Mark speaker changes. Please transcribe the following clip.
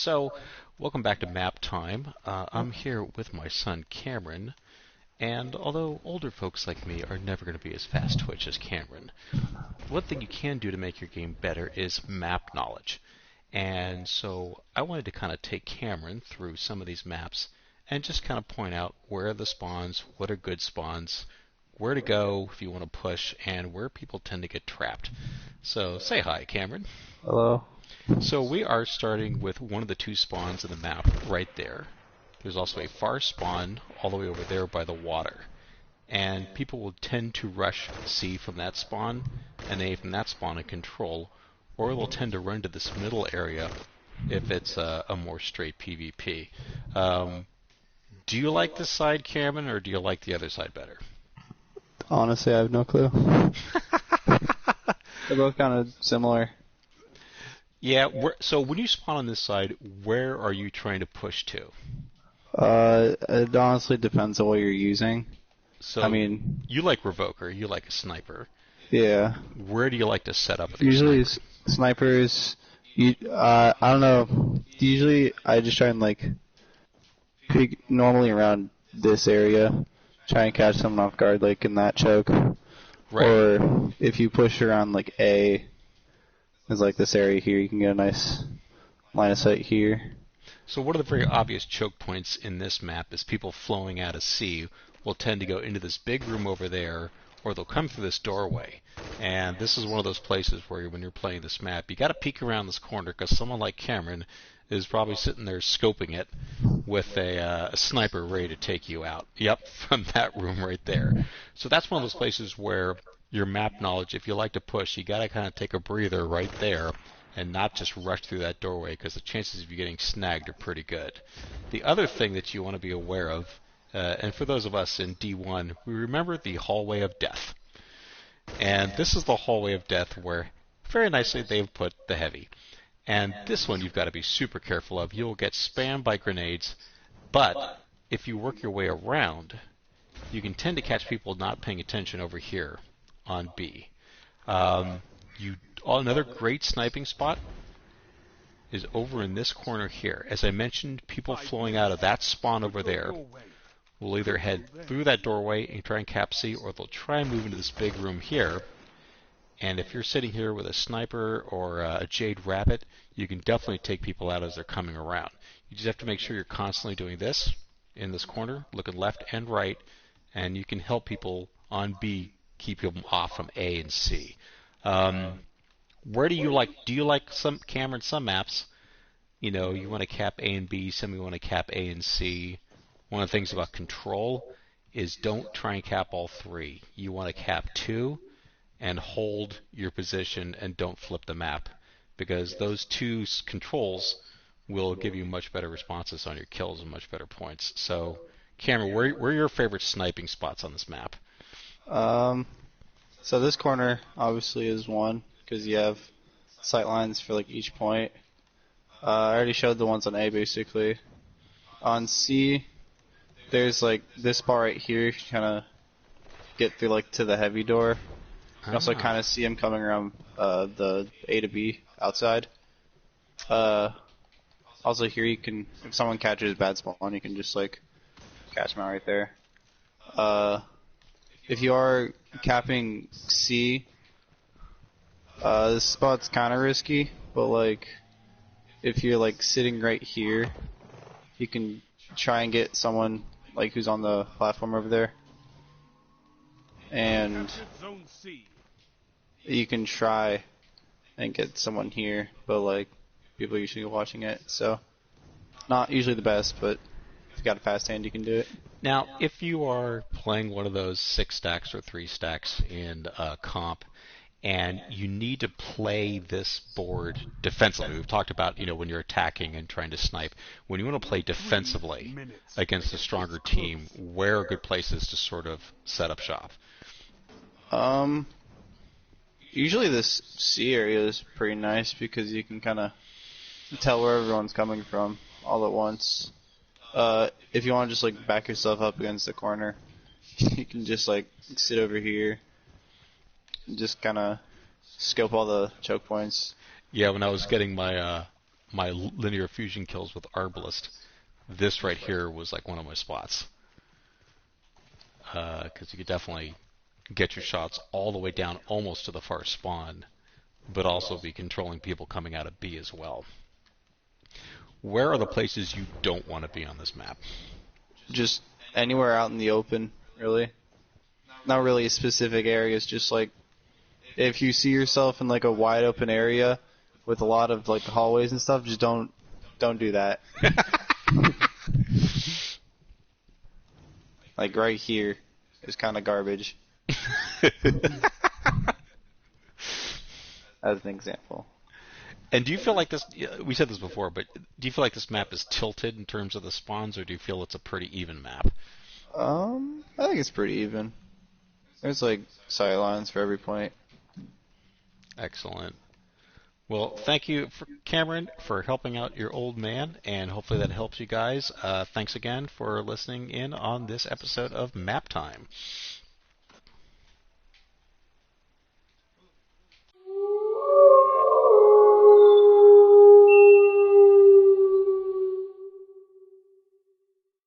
Speaker 1: So, welcome back to Map Time. I'm here with my son Cameron, and although older folks like me are never going to be as fast twitch as Cameron, one thing you can do to make your game better is map knowledge. And so I wanted to kind of take Cameron through some of these maps and just kind of point out where are the spawns, what are good spawns, where to go if you want to push, and where people tend to get trapped. So say hi, Cameron.
Speaker 2: Hello.
Speaker 1: So we are starting with one of the two spawns in the map right there. There's also a far spawn all the way over there by the water. And people will tend to rush C from that spawn and A from that spawn in control, or they'll tend to run to this middle area if it's a more straight PvP. Do you like this side, Cameron, or do you like the other side better?
Speaker 2: Honestly, I have no clue. They're both kind of similar.
Speaker 1: Yeah, so when you spawn on this side, where are you trying to push to?
Speaker 2: It honestly depends on what you're using.
Speaker 1: So
Speaker 2: I mean,
Speaker 1: you like Revoker, you like a sniper.
Speaker 2: Yeah.
Speaker 1: Where do you like to set up with your
Speaker 2: Usually
Speaker 1: sniper?
Speaker 2: snipers, I don't know. Usually I just try and pick normally around this area, try and catch someone off guard like in that choke.
Speaker 1: Right.
Speaker 2: Or if you push around A, is this area here, you can get a nice line of sight here.
Speaker 1: So one of the very obvious choke points in this map is people flowing out of C will tend to go into this big room over there, or they'll come through this doorway. And this is one of those places where when you're playing this map, you got to peek around this corner because someone like Cameron is probably sitting there scoping it with a sniper ready to take you out. Yep, from that room right there. So that's one of those places where your map knowledge, if you like to push, you got to kind of take a breather right there and not just rush through that doorway because the chances of you getting snagged are pretty good. The other thing that you want to be aware of, and for those of us in D1, we remember the Hallway of Death. And this is the Hallway of Death where, very nicely, they've put the heavy. And this one you've got to be super careful of. You'll get spammed by grenades, but if you work your way around, you can tend to catch people not paying attention over here on B. Another great sniping spot is over in this corner here. As I mentioned, people flowing out of that spawn over there will either head through that doorway and try and cap C, or they'll try and move into this big room here. And if you're sitting here with a sniper or a Jade Rabbit, you can definitely take people out as they're coming around. You just have to make sure you're constantly doing this in this corner, looking left and right, and you can help people on B keep them off from A and C. Where do you like some, Cameron, some maps, you want to cap A and B, some you want to cap A and C. One of the things about control is don't try and cap all three. You want to cap two and hold your position and don't flip the map, because those two controls will give you much better responses on your kills and much better points. So, Cameron, where are your favorite sniping spots on this map?
Speaker 2: So this corner obviously is one because you have sight lines for each point. I already showed the ones on A basically. On C, there's this bar right here. You kind of get through to the heavy door. You can also kind of see him coming around the A to B outside. Also here you can, if someone catches bad spawn, you can just catch them out right there. If you are capping C, this spot's kind of risky, but if you're sitting right here, you can try and get someone who's on the platform over there, and you can try and get someone here, but people are usually watching it, so not usually the best, but if you got a fast hand, you can do it.
Speaker 1: Now, if you are playing one of those 6 stacks or 3 stacks in comp, and you need to play this board defensively, we've talked about, when you're attacking and trying to snipe, when you want to play defensively against a stronger team, where are good places to sort of set up shop?
Speaker 2: Usually this C area is pretty nice because you can kind of tell where everyone's coming from all at once. If you want to just back yourself up against the corner, you can just sit over here and just kind of scope all the choke points.
Speaker 1: Yeah, when I was getting my my linear fusion kills with Arbalest, this right here was like one of my spots. Because you could definitely get your shots all the way down almost to the far spawn, but also be controlling people coming out of B as well. Where are the places you don't want to be on this map?
Speaker 2: Just anywhere out in the open, really. Not really specific areas, just like if you see yourself in like a wide open area with a lot of like hallways and stuff, just don't do that. Like right here is kind of garbage. As an example.
Speaker 1: And do you feel like this, we said this before, but do you feel like this map is tilted in terms of the spawns, or do you feel it's a pretty even map?
Speaker 2: I think it's pretty even. There's like sight lines for every point.
Speaker 1: Excellent. Well, thank you, Cameron, for helping out your old man, and hopefully that helps you guys. Thanks again for listening in on this episode of Map Time.